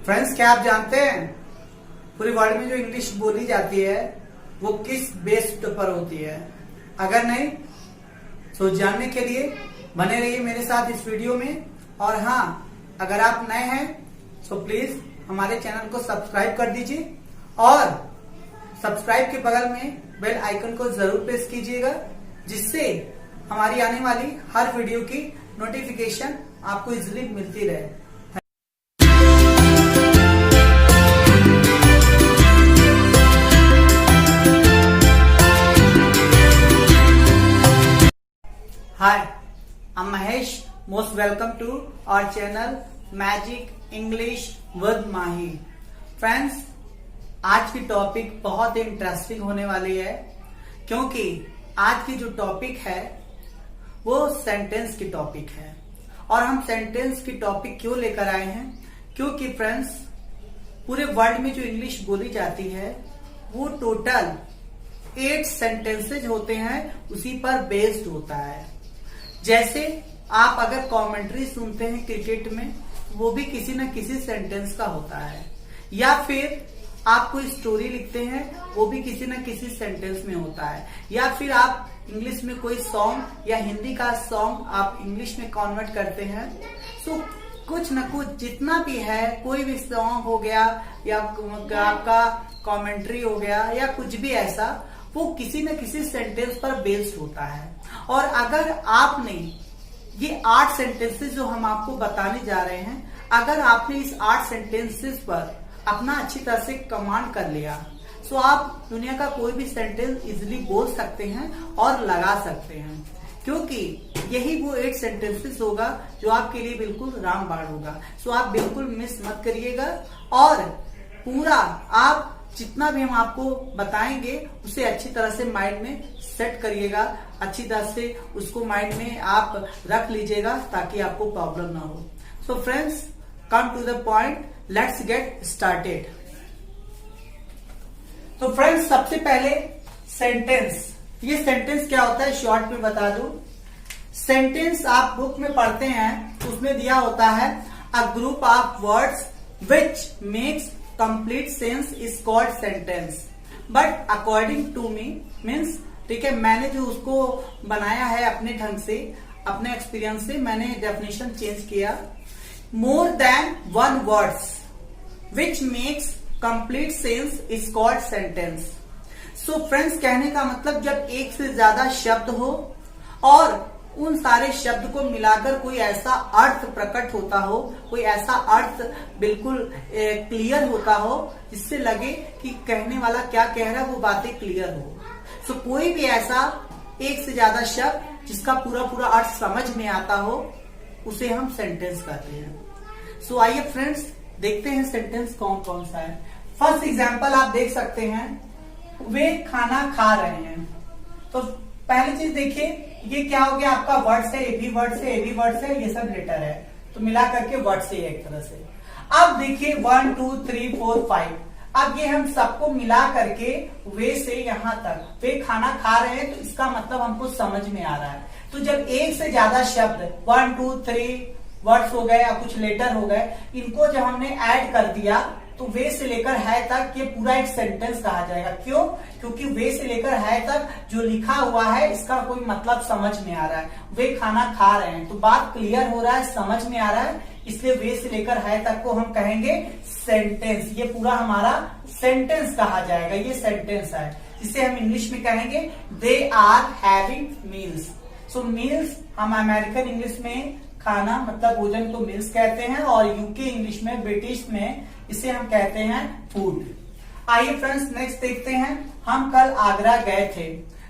Friends, क्या आप जानते हैं पूरे वर्ल्ड में जो इंग्लिश बोली जाती है वो किस बेस पर होती है? अगर नहीं तो जानने के लिए बने रहिए मेरे साथ इस वीडियो में। और हाँ, अगर आप नए हैं तो प्लीज हमारे चैनल को सब्सक्राइब कर दीजिए और सब्सक्राइब के बगल में बेल आइकन को जरूर प्रेस कीजिएगा, जिससे हमारी आने वाली हर वीडियो की नोटिफिकेशन आपको इजीली मिलती रहे। Hi, I'm Mahesh. Most welcome to our channel Magic English with Mahi. Friends, आज की टॉपिक बहुत ही इंटरेस्टिंग होने वाली है, क्योंकि आज की जो टॉपिक है वो सेंटेंस की टॉपिक है। और हम सेंटेंस की टॉपिक क्यों लेकर आए हैं? क्योंकि फ्रेंड्स, पूरे वर्ल्ड में जो इंग्लिश बोली जाती है वो टोटल 8 सेंटेंसेज होते हैं, उसी पर बेस्ड होता है। जैसे आप अगर कमेंट्री सुनते हैं क्रिकेट में, वो भी किसी न किसी सेंटेंस का होता है, या फिर आप कोई स्टोरी लिखते हैं वो भी किसी न किसी सेंटेंस में होता है, या फिर आप इंग्लिश में कोई सॉन्ग या हिंदी का सॉन्ग आप इंग्लिश में कन्वर्ट करते हैं। सो कुछ न कुछ जितना भी है, कोई भी सॉन्ग हो गया या आपका कमेंट्री हो गया या कुछ भी ऐसा, वो किसी न किसी सेंटेंस पर बेस्ड होता है। और अगर आपने ये 8 सेंटेंसेस जो हम आपको बताने जा रहे हैं, अगर आपने इस 8 सेंटेंसेस पर अपना अच्छी तरह से कमांड कर लिया, तो आप दुनिया का कोई भी सेंटेंस इजीली बोल सकते हैं और लगा सकते हैं, क्योंकि यही वो 8 सेंटेंसेस होगा जो आपके लिए बिल्कुल रामबाण होगा। सो आप बिल्कुल मिस मत करिएगा और पूरा आप जितना भी हम आपको बताएंगे उसे अच्छी तरह से माइंड में सेट करिएगा, अच्छी तरह से उसको माइंड में आप रख लीजिएगा ताकि आपको प्रॉब्लम ना हो। So friends, come to the point, let's get started. तो फ्रेंड्स, सबसे पहले सेंटेंस। ये सेंटेंस क्या होता है शॉर्ट में बता दूं। सेंटेंस आप बुक में पढ़ते हैं, उसमें दिया होता है a group of words which makes complete sense is called sentence. But according to me means, ठीक है, मैंने जो उसको बनाया है अपने ढंग से, अपने एक्सपीरियंस से मैंने डेफिनेशन चेंज किया। More than one words which makes complete sense is called sentence. So friends, कहने का मतलब जब एक से ज्यादा शब्द हो और उन सारे शब्द को मिलाकर कोई ऐसा अर्थ प्रकट होता हो, कोई ऐसा अर्थ बिल्कुल क्लियर होता हो जिससे लगे कि कहने वाला क्या कह रहा है वो बातें क्लियर हो। सो कोई भी ऐसा एक से ज्यादा शब्द जिसका पूरा पूरा अर्थ समझ में आता हो, उसे हम सेंटेंस कहते हैं। सो आइए फ्रेंड्स, देखते हैं सेंटेंस कौन कौन सा है। फर्स्ट एग्जांपल आप देख सकते हैं, वे खाना खा रहे हैं। तो पहली चीज देखिए, ये क्या हो गया, आपका वर्ड्स है, ए भी वर्ड्स है, ए भी वर्ड्स है, ये सब लेटर है, तो मिला करके वर्ड्स है एक तरह से। अब देखिए 1 2 3 4 5, अब ये हम सबको मिला करके वे से यहां तक, वे खाना खा रहे हैं, तो इसका मतलब हमको समझ में आ रहा है। तो जब एक से ज्यादा शब्द 1 2 3 वर्ड्स हो गए या कुछ लेटर हो गए, इनको जब हमने ऐड कर दिया तो वे से लेकर है तक ये पूरा एक सेंटेंस कहा जाएगा। क्यों? क्योंकि वे से लेकर है तक जो लिखा हुआ है इसका कोई मतलब समझ में आ रहा है। वे खाना खा रहे हैं तो बात क्लियर हो रहा है, समझ में आ रहा है, इसलिए वे से लेकर है तक को हम कहेंगे सेंटेंस। ये पूरा हमारा सेंटेंस कहा जाएगा, ये सेंटेंस है, जिसे हम इंग्लिश में कहेंगे they are having meals. So meals हम अमेरिकन इंग्लिश में खाना मतलब भोजन को मील्स कहते हैं, और यूके इंग्लिश में, ब्रिटिश में इसे हम कहते हैं फूड। आइए फ्रेंड्स, नेक्स्ट देखते हैं। हम कल आगरा गए थे।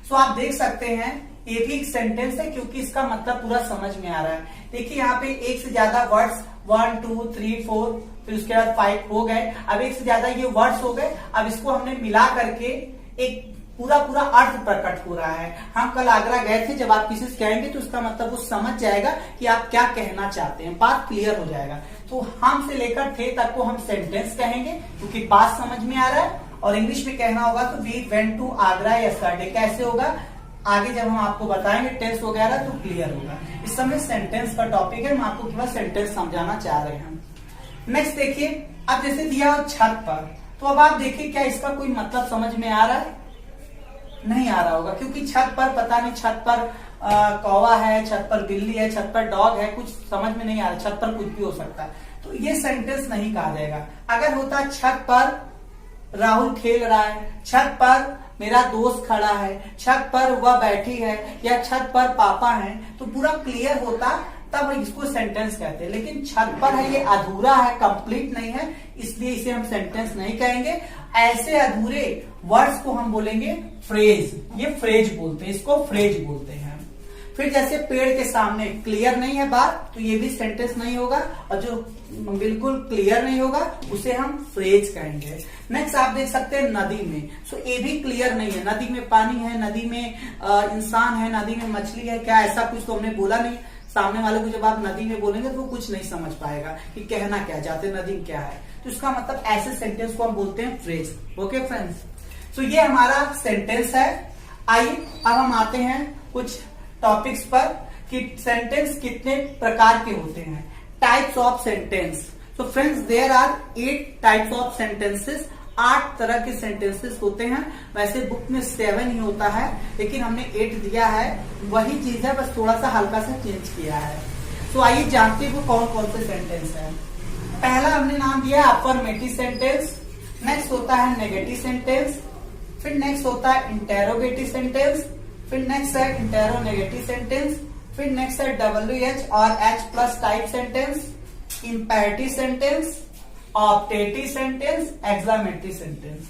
सो आप देख सकते हैं ये भी एक सेंटेंस है, क्योंकि इसका मतलब पूरा समझ में आ रहा है। देखिए यहाँ पे एक से ज्यादा वर्ड्स 1 2 3 4, फिर उसके बाद 5 हो गए। अब एक से ज्यादा ये वर्ड्स हो गए, अब इसको हमने मिला करके एक पूरा पूरा अर्थ प्रकट हो रहा है। हम कल आगरा गए थे, जब आप किसी से कहेंगे तो उसका मतलब वो समझ जाएगा कि आप क्या कहना चाहते हैं, बात क्लियर हो जाएगा। तो हम से लेकर थे तक को हम सेंटेंस कहेंगे, क्योंकि बात समझ में आ रहा है। और इंग्लिश में कहना होगा तो we went to Agra yesterday. कैसे होगा आगे जब हम आपको बताएंगे टेंस वगैरह तो क्लियर होगा। इस समय सेंटेंस का टॉपिक है, हम आपको केवल सेंटेंस समझाना चाह रहे हैं। नेक्स्ट देखिए, अब जैसे दिया हो छत पर, तो अब आप देखिए क्या इसका कोई मतलब समझ में आ रहा है? नहीं आ रहा होगा, क्योंकि छत पर पता नहीं, छत पर कौवा है, छत पर बिल्ली है, छत पर डॉग है, कुछ समझ में नहीं आ रहा, छत पर कुछ भी हो सकता है, तो ये सेंटेंस नहीं कहा जाएगा। अगर होता छत पर राहुल खेल रहा है, छत पर मेरा दोस्त खड़ा है, छत पर वह बैठी है, या छत पर पापा है, तो पूरा क्लियर होता, तब इसको सेंटेंस कहते हैं। लेकिन छत पर है, ये अधूरा है, कंप्लीट नहीं है, इसलिए इसे हम सेंटेंस नहीं कहेंगे। ऐसे अधूरे वर्ड्स को हम बोलेंगे फ्रेज। ये फ्रेज बोलते हैं, इसको फ्रेज बोलते हैं। फिर जैसे पेड़ के सामने, क्लियर नहीं है बात, तो ये भी सेंटेंस नहीं होगा, और जो बिल्कुल क्लियर नहीं होगा उसे हम फ्रेज कहेंगे। नेक्स्ट आप देख सकते हैं नदी में, सो ये भी क्लियर नहीं है, नदी में पानी है, नदी में इंसान है, नदी में मछली है, क्या ऐसा कुछ तो हमने बोला नहीं। सामने वाले को जब आप नदी में बोलेंगे तो वो कुछ नहीं समझ पाएगा कि कहना क्या चाहते, नदी क्या है, तो इसका मतलब ऐसे सेंटेंस को हम बोलते हैं फ्रेज। ओके फ्रेंड्स, तो ये हमारा सेंटेंस है। आइए अब हम आते हैं कुछ टॉपिक्स पर कि सेंटेंस कितने प्रकार के होते हैं, टाइप्स ऑफ सेंटेंस। तो friends there are 8 types of sentences, 8 तरह के सेंटेंसेस होते हैं। वैसे बुक में 7 ही होता है, लेकिन हमने 8 दिया है, वही चीज है, बस थोड़ा सा हल्का सा चेंज किया है। तो आइए जानते हैं वो कौन कौन से सेंटेंस है। पहला हमने नाम दिया है अफर्मेटिव सेंटेंस, नेक्स्ट होता है नेगेटिव सेंटेंस, फिर नेक्स्ट होता है इंटेरोगेटिव सेंटेंस, फिर नेक्स्ट है इंटेरोनेगेटिव सेंटेंस, फिर नेक्स्ट है WH और H plus type sentence, imperative sentence, optative sentence, exclamatory sentence.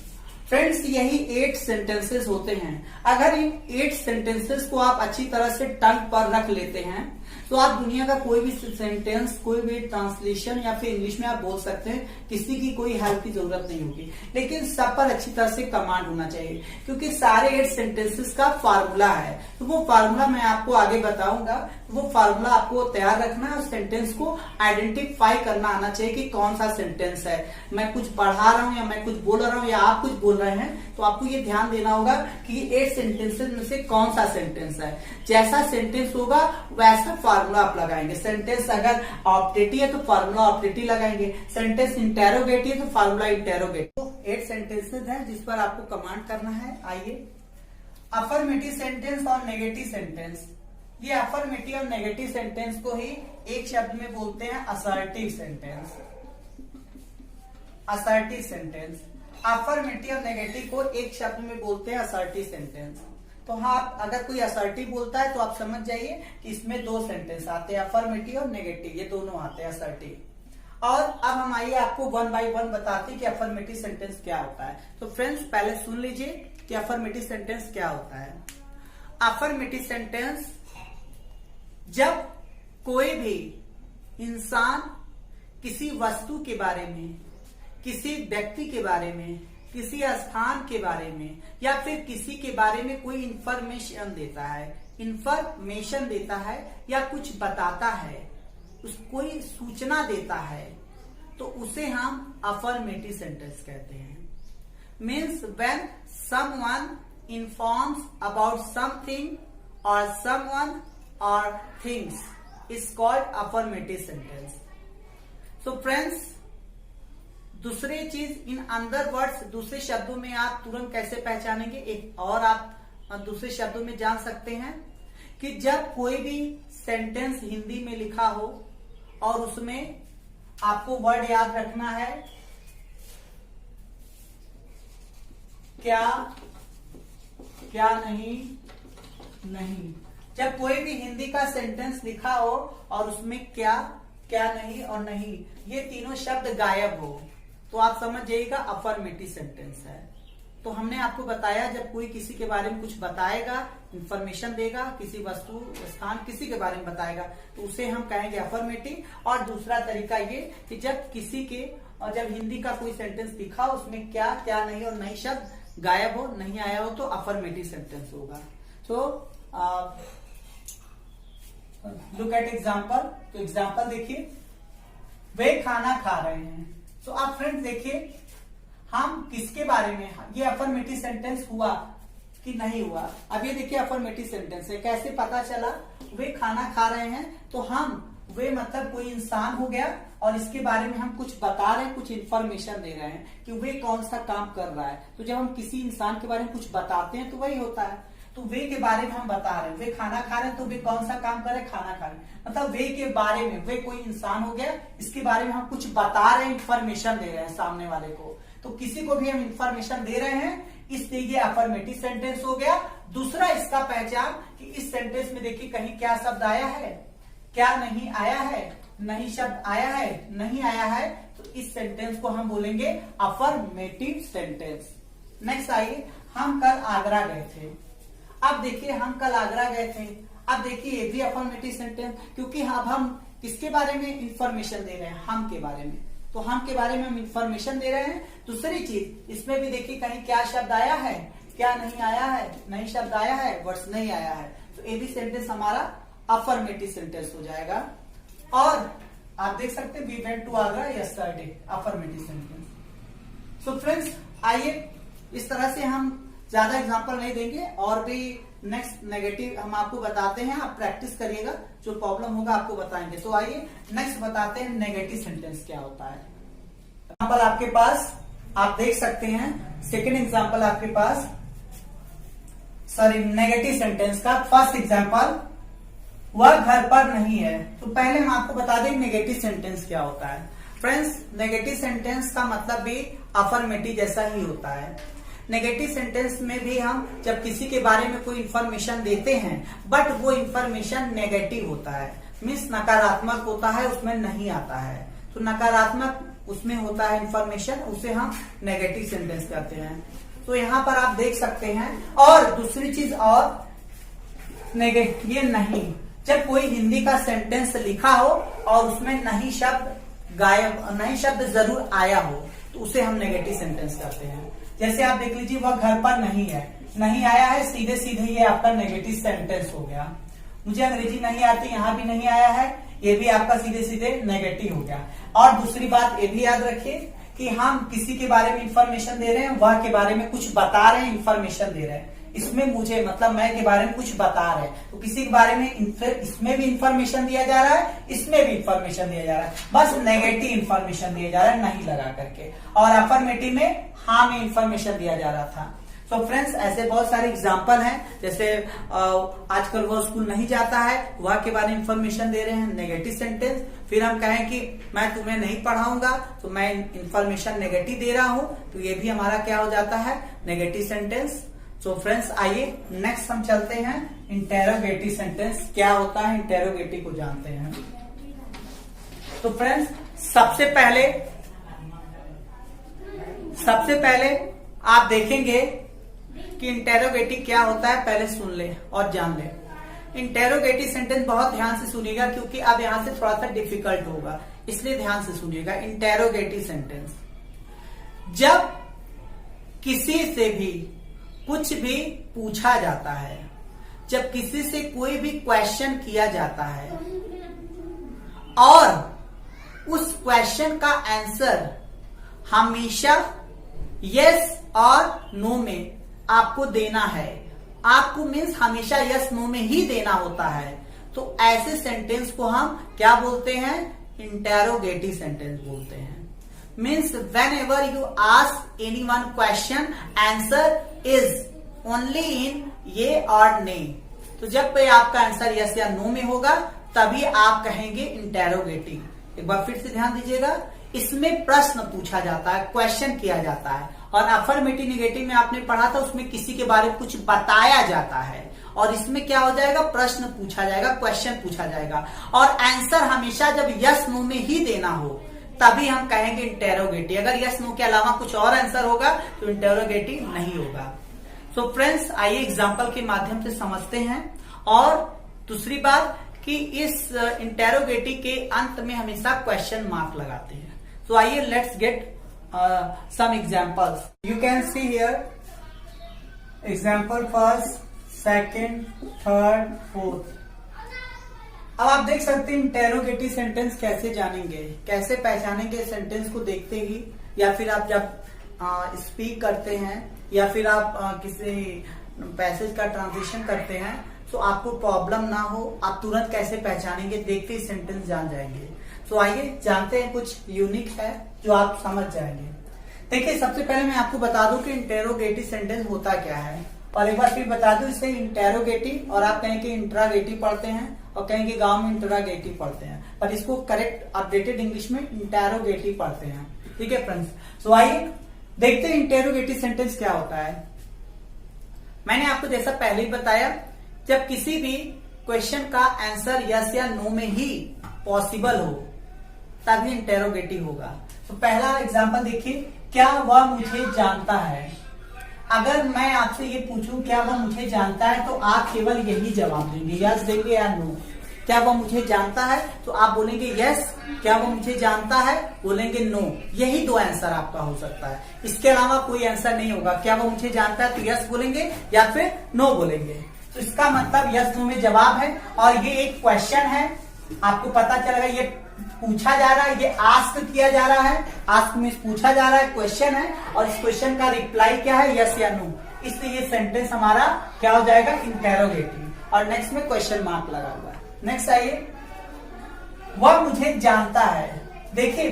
Friends यही 8 सेंटेंसेस होते हैं। अगर इन 8 सेंटेंसेस को आप अच्छी तरह से टंग पर रख लेते हैं तो आप दुनिया का कोई भी सेंटेंस, कोई भी ट्रांसलेशन या फिर इंग्लिश में आप बोल सकते हैं, किसी की कोई हेल्प की जरूरत नहीं होगी। लेकिन सब पर अच्छी तरह से कमांड होना चाहिए, क्योंकि सारे 8 सेंटेंसेस का फार्मूला है। तो वो फार्मूला मैं आपको आगे बताऊंगा, वो फार्मूला आपको तैयार रखना है और सेंटेंस को आइडेंटिफाई करना आना चाहिए कि कौन सा सेंटेंस है। मैं कुछ पढ़ा रहा हूं या मैं कुछ बोल रहा हूं या आप कुछ बोल रहे हैं, तो आपको ये ध्यान देना होगा कि 8 सेंटेंसेस में से कौन सा सेंटेंस है। जैसा सेंटेंस होगा वैसा फार्मूला आप लगाएंगे। सेंटेंस अगर ऑप्टेटिव है तो फार्मूला ऑप्टेटिव लगाएंगे, सेंटेंस इंटेरोगेटिव है तो फार्मूला इंटेरोगेटिव। तो 8 सेंटेंसेस हैं जिस पर आपको कमांड करना है। आइए, अफर्मेटिव सेंटेंस और नेगेटिव सेंटेंस। ये अफर्मेटिव और नेगेटिव सेंटेंस को ही एक शब्द में बोलते हैं assertive sentence. Assertive sentence, affirmative और नेगेटिव को एक शब्द में बोलते हैं असर्टिव सेंटेंस। तो हाँ, अगर कोई असर्टिव बोलता है तो आप समझ जाइए कि इसमें 2 सेंटेंस आते हैं, अफर्मेटिव और नेगेटिव, ये दोनों आते हैं असर्टिव। और अब हम आइए आपको 1 बाय 1 बताते हैं कि अफर्मेटिव सेंटेंस क्या होता है। तो फ्रेंड्स पहले सुन लीजिए कि अफर्मेटिव सेंटेंस क्या होता है। अफर्मेटिव सेंटेंस, जब कोई भी इंसान किसी वस्तु के बारे में, किसी व्यक्ति के बारे में, किसी स्थान के बारे में या फिर किसी के बारे में कोई इंफॉर्मेशन देता है या कुछ बताता है, कोई सूचना देता है, तो उसे हम अफर्मेटिव सेंटेंस कहते हैं। Means when someone informs about something और समवन और things is called affirmative sentence. So friends, दूसरी चीज, इन अदर वर्ड्स, दूसरे शब्दों में आप तुरंत कैसे पहचानेंगे, एक और आप दूसरे शब्दों में जान सकते हैं कि जब कोई भी सेंटेंस हिंदी में लिखा हो और उसमें आपको वर्ड याद रखना है क्या, क्या नहीं, नहीं। जब कोई भी हिंदी का सेंटेंस लिखा हो और उसमें क्या, क्या नहीं और नहीं, ये तीनों शब्द गायब हो, तो आप समझ जाइएगा अफर्मेटिव सेंटेंस है। तो हमने आपको बताया, जब कोई किसी के बारे में कुछ बताएगा, इंफॉर्मेशन देगा, किसी वस्तु, स्थान, किसी के बारे में बताएगा, तो उसे हम कहेंगे अफर्मेटिव। और दूसरा तरीका ये कि जब किसी के, और जब हिंदी का कोई सेंटेंस लिखा हो, उसमें क्या, क्या नहीं और नहीं शब्द गायब हो, नहीं आया हो, तो अफर्मेटिव सेंटेंस होगा। तो लुक एट एग्जाम्पल। तो एग्जाम्पल देखिए, वे खाना खा रहे हैं। तो आप फ्रेंड्स देखिए, हम किसके बारे में, ये अफर्मेटिव सेंटेंस हुआ कि नहीं हुआ। अब ये देखिए अफर्मेटिव सेंटेंस है, कैसे पता चला, वे खाना खा रहे हैं, तो हम वे मतलब कोई इंसान हो गया और इसके बारे में हम कुछ बता रहे हैं, कुछ इंफॉर्मेशन दे रहे हैं कि वे कौन सा काम कर रहा है। तो जब हम किसी इंसान के बारे में कुछ बताते हैं तो वही होता है। तो वे के बारे में हम बता रहे हैं, वे खाना खा रहे हैं तो वे कौन सा काम कर रहे हैं, खाना खा रहे हैं। मतलब वे के बारे में, वे कोई इंसान हो गया, इसके बारे में हम कुछ बता रहे हैं, इंफॉर्मेशन दे रहे हैं सामने वाले को। तो किसी को भी हम इंफॉर्मेशन दे रहे हैं, इसलिए ये अफर्मेटिव सेंटेंस हो गया। दूसरा इसका पहचान कि इस सेंटेंस में देखिए कहीं क्या शब्द आया है, क्या नहीं आया है, नहीं शब्द आया है, नहीं आया है, तो इस सेंटेंस को हम बोलेंगे अफर्मेटिव सेंटेंस। नेक्स्ट आइए, हम कल आगरा गए थे। अब देखिए हम कल आगरा गए थे, अब देखिए ये भी अफर्मेटिव सेंटेंस, क्योंकि अब हम किसके बारे में इंफॉर्मेशन दे रहे हैं, हम के बारे में। तो हम के बारे में हम इंफॉर्मेशन दे रहे हैं। दूसरी चीज इसमें भी देखिए कहीं क्या शब्द आया है, क्या नहीं आया है, नहीं शब्द आया है, वर्ड्स नहीं आया है, तो ये भी सेंटेंस हमारा अफर्मेटिव सेंटेंस हो जाएगा। और आप देख सकते हैं we went to Agra yesterday, affirmative sentence. So friends आइए, इस तरह से हम ज्यादा एग्जांपल नहीं देंगे और भी नेक्स्ट नेगेटिव हम आपको बताते हैं, आप प्रैक्टिस करिएगा, जो प्रॉब्लम होगा आपको बताएंगे। तो आइए नेक्स्ट बताते हैं नेगेटिव सेंटेंस क्या होता है। एग्जांपल आपके पास आप देख सकते हैं, सेकेंड एग्जांपल आपके पास, सॉरी नेगेटिव सेंटेंस का फर्स्ट एग्जांपल, वह घर पर नहीं है। तो पहले हम आपको बता दें नेगेटिव सेंटेंस क्या होता है। फ्रेंड्स नेगेटिव सेंटेंस का मतलब भी अफर्मेटिव जैसा ही होता है। नेगेटिव सेंटेंस में भी हम जब किसी के बारे में कोई इंफॉर्मेशन देते हैं बट वो इंफॉर्मेशन नेगेटिव होता है, मीन्स नकारात्मक होता है, उसमें नहीं आता है, तो नकारात्मक उसमें होता है इंफॉर्मेशन, उसे हम नेगेटिव सेंटेंस कहते हैं। तो यहाँ पर आप देख सकते हैं। और दूसरी चीज और ये नहीं, जब कोई हिंदी का सेंटेंस लिखा हो और उसमें नहीं शब्द गायब, नहीं शब्द जरूर आया हो, तो उसे हम नेगेटिव सेंटेंस कहते हैं। जैसे आप देख लीजिए वह घर पर नहीं है, नहीं आया है, सीधे सीधे ये आपका नेगेटिव सेंटेंस हो गया। मुझे अंग्रेजी नहीं आती, यहाँ भी नहीं आया है, ये भी आपका सीधे सीधे नेगेटिव हो गया। और दूसरी बात ये भी याद रखिए कि हम किसी के बारे में इंफॉर्मेशन दे रहे हैं, वह के बारे में कुछ बता रहे हैं, इंफॉर्मेशन दे रहे हैं। इसमें मुझे मतलब मैं के बारे में कुछ बता रहे हैं, तो किसी के बारे में इसमें भी इंफॉर्मेशन दिया जा रहा है, इसमें भी इंफॉर्मेशन दिया जा रहा है, बस नेगेटिव इंफॉर्मेशन दिया जा रहा है नहीं लगा करके। और अफर्मेटिव में हाँ में इंफॉर्मेशन दिया जा रहा था। तो फ्रेंड्स ऐसे बहुत सारे एग्जाम्पल हैं, जैसे आजकल वो स्कूल नहीं जाता है, वह के बारे में इंफॉर्मेशन दे रहे हैं, नेगेटिव सेंटेंस। फिर हम कहें कि मैं तुम्हें नहीं पढ़ाऊंगा, तो मैं इंफॉर्मेशन नेगेटिव दे रहा हूं, तो ये भी हमारा क्या हो जाता है, नेगेटिव सेंटेंस। तो फ्रेंड्स आइए नेक्स्ट हम चलते हैं इंटेरोगेटिव सेंटेंस क्या होता है, इंटेरोगेटिव को जानते हैं। तो फ्रेंड्स सबसे पहले आप देखेंगे कि इंटेरोगेटिव क्या होता है, पहले सुन ले और जान ले। इंटेरोगेटिव सेंटेंस बहुत ध्यान से सुनिएगा, क्योंकि अब यहां से थोड़ा सा डिफिकल्ट होगा, इसलिए ध्यान से सुनिएगा। इंटेरोगेटिव सेंटेंस, जब किसी से भी कुछ भी पूछा जाता है, जब किसी से कोई भी क्वेश्चन किया जाता है और उस क्वेश्चन का आंसर हमेशा यस और नो में आपको देना है, आपको मीन्स हमेशा यस नो में ही देना होता है, तो ऐसे सेंटेंस को हम क्या बोलते हैं, इंटेरोगेटिव सेंटेंस बोलते हैं। Means whenever you ask any one question, answer is only in ये और नहीं। तो जब कोई आपका आंसर यस या नो में होगा तभी आप कहेंगे इंटेरोगेटिव। एक बार फिर से ध्यान दीजिएगा, इसमें प्रश्न पूछा जाता है, क्वेश्चन किया जाता है। और अफर्मेटिव नेगेटिव में आपने पढ़ा था, उसमें किसी के बारे में कुछ बताया जाता है, और इसमें क्या हो जाएगा, प्रश्न पूछा जाएगा, क्वेश्चन पूछा जाएगा, और आंसर हमेशा जब यस नो में ही देना हो तभी हम कहेंगे इंटेरोगेटिव। अगर यस नो के अलावा कुछ और आंसर होगा तो इंटेरोगेटिव नहीं होगा। सो फ्रेंड्स आइए एग्जांपल के माध्यम से समझते हैं। और दूसरी बात कि इस इंटेरोगेटिव के अंत में हमेशा क्वेश्चन मार्क लगाते हैं। तो आइए let's get some examples. You can see here example first, second, third, fourth. अब आप देख सकते हैं इंटेरोगेटिव सेंटेंस कैसे जानेंगे, कैसे पहचानेंगे सेंटेंस को देखते ही, या फिर आप जब स्पीक करते हैं, या फिर आप किसी पैसेज का ट्रांसलेशन करते हैं, सो आपको प्रॉब्लम ना हो, आप तुरंत कैसे पहचानेंगे, देखते ही सेंटेंस जान जाएंगे। सो आइए जानते हैं, कुछ यूनिक है जो आप समझ जाएंगे। देखिए, सबसे पहले मैं आपको बता दूं कि इंटेरोगेटिव सेंटेंस होता क्या है, और एक बार फिर बता दूं, इसे इंटेरोगेटिव और आप कहेंगे इंट्रागेटिव पढ़ते हैं और कहेंगे गांव में इंट्रागेटिव पढ़ते हैं, पर इसको करेक्ट अपडेटेड इंग्लिश में इंटेरोगेटिव पढ़ते हैं। ठीक है फ्रेंड्स, सो आइए देखते हैं इंटेरोगेटिव सेंटेंस क्या होता है। मैंने आपको जैसा पहले ही बताया, जब किसी भी क्वेश्चन का आंसर यस या नो में ही पॉसिबल हो तभी इंटेरोगेटिव होगा। तो पहला एग्जांपल देखिए, क्या वह मुझे जानता है। अगर मैं आपसे ये पूछूं क्या वह मुझे जानता है, तो आप केवल यही जवाब देंगे, यस देंगे या नो। क्या वह मुझे जानता है तो आप बोलेंगे यस, क्या वह मुझे जानता है बोलेंगे नो। यही दो आंसर आपका हो सकता है, इसके अलावा कोई आंसर नहीं होगा। क्या वह मुझे जानता है तो यस बोलेंगे या फिर नो बोलेंगे। तो इसका मतलब यस नो में जवाब है, और ये एक क्वेश्चन है, आपको पता चलेगा ये पूछा जा रहा है, ये आस्क किया जा रहा है, आस्क में पूछा जा रहा है, क्वेश्चन है, और इस क्वेश्चन का रिप्लाई क्या है, यस या नो। इसलिए ये सेंटेंस हमारा क्या हो जाएगा, इंटेरोगेटिव, और नेक्स्ट में क्वेश्चन मार्क लगा हुआ है। नेक्स्ट आइए, वह मुझे जानता है। देखिए,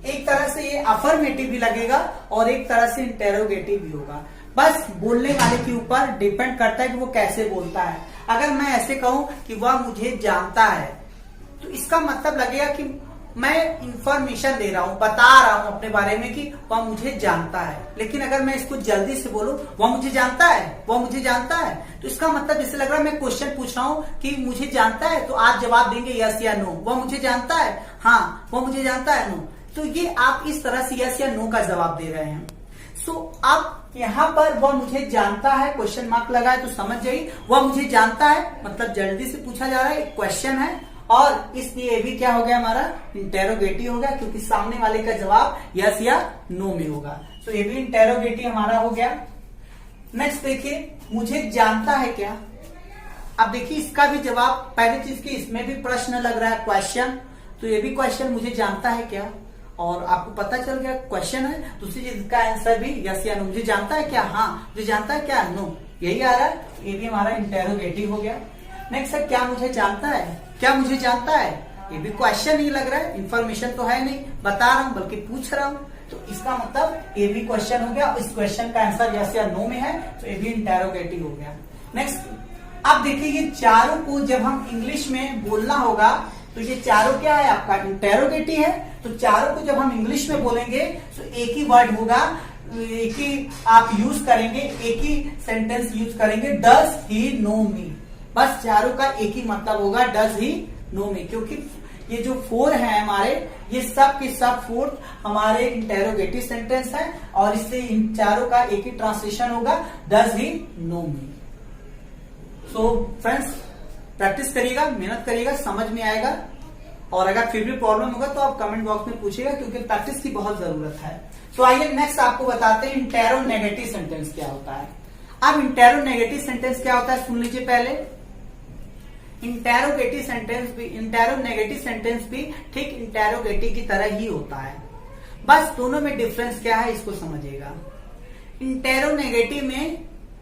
एक तरह से ये अफर्मेटिव भी लगेगा और एक तरह से इंटेरोगेटिव भी होगा, बस बोलने वाले के ऊपर डिपेंड करता है कि वो कैसे बोलता है। अगर मैं ऐसे कहूं कि वह मुझे जानता है, तो इसका मतलब लगेगा कि मैं इंफॉर्मेशन दे रहा हूं, बता रहा हूं अपने बारे में कि वह मुझे जानता है। लेकिन अगर मैं इसको जल्दी से बोलूं, वह मुझे जानता है, वह मुझे जानता है, तो इसका मतलब जैसे लग रहा है मैं क्वेश्चन पूछ रहा हूं कि मुझे जानता है, तो आप जवाब देंगे यस या नो। वह मुझे जानता है, हाँ वह मुझे जानता है, नो। तो ये आप इस तरह से यस या नो का जवाब दे रहे हैं। सो अब यहाँ पर वह मुझे जानता है, क्वेश्चन मार्क लगा है, तो समझ जाइए वह मुझे जानता है मतलब जल्दी से पूछा जा रहा है, एक क्वेश्चन है, और इसलिए भी क्या हो गया हमारा, इंटेरोगेटिव हो गया, क्योंकि सामने वाले का जवाब यस या नो में होगा। तो ये भी इंटेरोगेटिव हमारा हो गया। नेक्स्ट देखिए, मुझे जानता है क्या। अब देखिए इसका भी जवाब, पहली चीज की इसमें भी प्रश्न लग रहा है, क्वेश्चन, तो ये भी क्वेश्चन, मुझे जानता है क्या, और आपको पता चल गया क्वेश्चन है। दूसरी चीज का आंसर भी यस या नो, मुझे जानता है क्या, हाँ मुझे जानता है क्या, नो, यही आ रहा है। ये भी हमारा इंटेरोगेटिव हो गया। नेक्स्ट है, क्या मुझे जानता है, क्या मुझे जानता है, ये भी क्वेश्चन ही लग रहा है, इंफॉर्मेशन तो है नहीं, बता रहा हूं बल्कि पूछ रहा हूं, तो इसका मतलब ये भी क्वेश्चन हो गया। इस क्वेश्चन का आंसर यस या नो में है, तो ये भी इंटेरोगेटिव हो गया। नेक्स्ट, अब देखिए ये चारों को जब हम इंग्लिश में बोलना होगा, तो ये चारों क्या है आपका, इंटेरोगेटिव है। तो चारों को जब हम इंग्लिश में बोलेंगे तो एक ही वर्ड होगा, एक ही आप यूज करेंगे, एक ही सेंटेंस यूज करेंगे, डज ही नो मी। बस चारों का एक ही मतलब होगा, डज ही नो मी, क्योंकि ये जो 4 है हमारे, ये सब के सब 4 हमारे इंटेरोगेटिव सेंटेंस है, और इससे इन चारों का एक ही ट्रांसलेशन होगा, does he know me. So friends, practice करिएगा, मेहनत करिएगा, समझ में आएगा, और अगर फिर भी प्रॉब्लम होगा तो आप कमेंट बॉक्स में पूछिएगा, क्योंकि प्रैक्टिस की बहुत जरूरत है। तो आइए नेक्स्ट आपको बताते हैं इंटेरोनेगेटिव सेंटेंस क्या होता है। अब इंटेरोनेगेटिव सेंटेंस क्या होता है सुन लीजिए पहले। इंटेरोगेटिव सेंटेंस भी ठीक इंटेरोगेटिव की तरह ही होता है, बस दोनों में डिफरेंस क्या है इसको समझिएगा। इंटेरोनेगेटिव में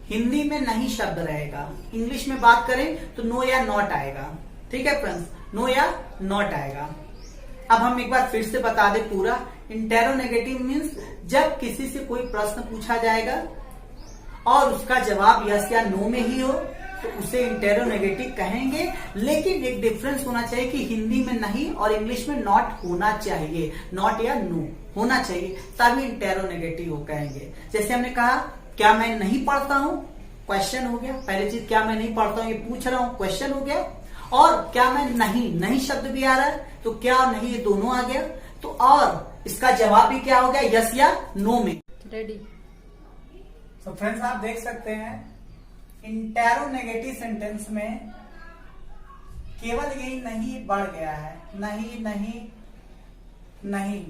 हिंदी में नहीं शब्द रहेगा, इंग्लिश में बात करें तो नो या नॉट आएगा। ठीक है फ्रेंड्स, नो या नॉट आएगा। अब हम एक बार फिर से बता दें पूरा। इंटेरोनेगेटिव मीन्स जब किसी से कोई प्रश्न पूछा जाएगा और उसका जवाब यस या नो में ही हो, तो उसे इंटेरोनेगेटिव कहेंगे। लेकिन एक डिफरेंस होना चाहिए कि हिंदी में नहीं और इंग्लिश में नॉट होना चाहिए, नॉट या नो होना चाहिए, तभी इंटेरोनेगेटिव हो कहेंगे। जैसे हमने कहा, क्या मैं नहीं पढ़ता हूं, क्वेश्चन हो गया। पहली चीज, क्या मैं नहीं पढ़ता हूं, ये पूछ रहा हूं, क्वेश्चन हो गया। और क्या मैं नहीं शब्द भी आ रहा है, तो क्या नहीं, ये दोनों आ गया। तो और इसका जवाब भी क्या हो गया, यस या नो में। रेडी। तो फ्रेंड्स, आप देख सकते हैं इंटेरोनेगेटिव सेंटेंस में केवल यही नहीं बढ़ गया है, नहीं।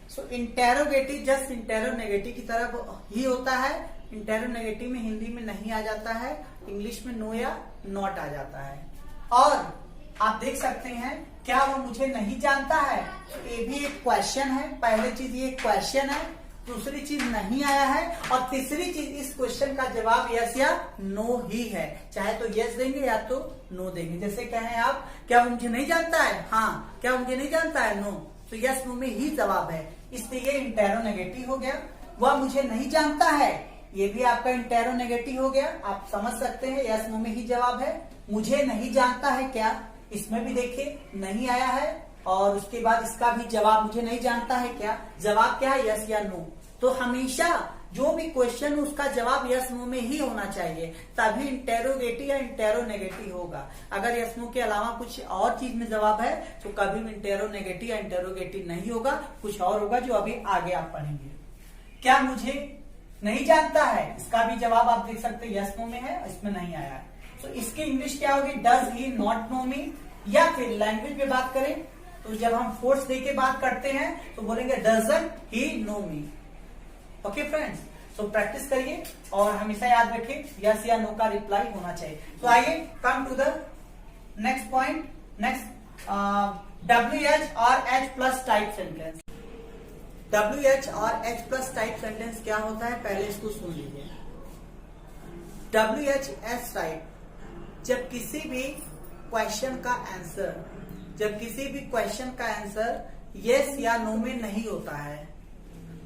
सो इंटेरोगेटिव जस्ट इंटेरोनेगेटिव की तरह ही होता है। इंटेरोनेगेटिव में हिंदी में नहीं आ जाता है, इंग्लिश में नो या नॉट आ जाता है। और आप देख सकते हैं, क्या वो मुझे नहीं जानता है, तो ये भी एक क्वेश्चन है। पहली चीज ये क्वेश्चन है, दूसरी चीज नहीं आया है, और तीसरी चीज इस क्वेश्चन का जवाब यस या नो ही है। चाहे तो यस देंगे या तो नो देंगे। जैसे कहें आप, क्या वो मुझे नहीं जानता है? हाँ। क्या मुझे नहीं जानता है? नो। तो यस नो में ही जवाब है, इसलिए ये इंटेरोनेगेटिव हो गया। वह मुझे नहीं जानता है, ये भी आपका इंटेरोनेगेटिव हो गया। आप समझ सकते हैं यस नो में ही जवाब है। मुझे नहीं जानता है क्या, इसमें भी देखिए नहीं आया है, और उसके बाद इसका भी जवाब मुझे नहीं जानता है क्या, जवाब क्या है? यस या नो। तो हमेशा जो भी क्वेश्चन उसका जवाब यस नो में ही होना चाहिए, तभी इंटेरोगेटिव या इंटेरोनेगेटिव होगा। अगर यस नो के अलावा कुछ और चीज में जवाब है तो कभी भी इंटेरोनेगेटिव या इंटेरोगेटिव नहीं होगा, कुछ और होगा जो अभी आगे आप पढ़ेंगे। क्या मुझे नहीं जानता है, इसका भी जवाब आप देख सकते हैं यस नो में है, इसमें नहीं आया है। तो इसकी इंग्लिश क्या होगी? डज ही नॉट नो मी। या फिर लैंग्वेज में बात करें तो जब हम फोर्स दे के बात करते हैं तो बोलेंगे doesn't he know me. Okay friends, तो प्रैक्टिस करिए और हमेशा याद रखिए यस या नो का रिप्लाई होना चाहिए। तो आइए come to the next point. Next WH और H plus type sentence. WH और H प्लस टाइप सेंटेंस क्या होता है, पहले इसको सुन लीजिए। WH S टाइप, जब किसी भी क्वेश्चन का आंसर यस या नो में नहीं होता है,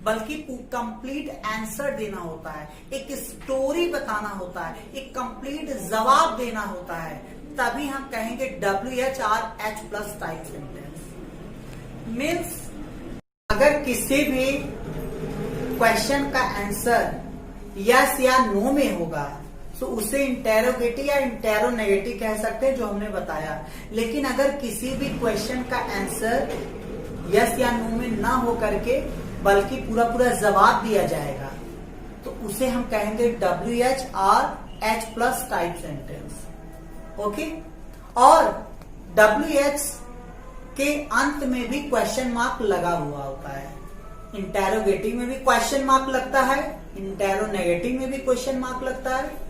बल्कि कंप्लीट आंसर देना होता है, एक स्टोरी बताना होता है, एक कंप्लीट जवाब देना होता है, तभी हम कहेंगे WH और H plus type sentence. Means अगर किसी भी क्वेश्चन का आंसर यस या नो में होगा तो उसे इंटेरोगेटिव या इंटेरोनेगेटिव कह सकते हैं, जो हमने बताया। लेकिन अगर किसी भी क्वेश्चन का आंसर यस या नो में ना हो करके बल्कि पूरा पूरा जवाब दिया जाएगा तो उसे हम कहेंगे WH और H plus type sentence. Okay, और WH के अंत में भी क्वेश्चन मार्क लगा हुआ होता है। इंटेरोगेटिव में भी क्वेश्चन मार्क लगता है, इंटेरोनेगेटिव में भी क्वेश्चन मार्क लगता है।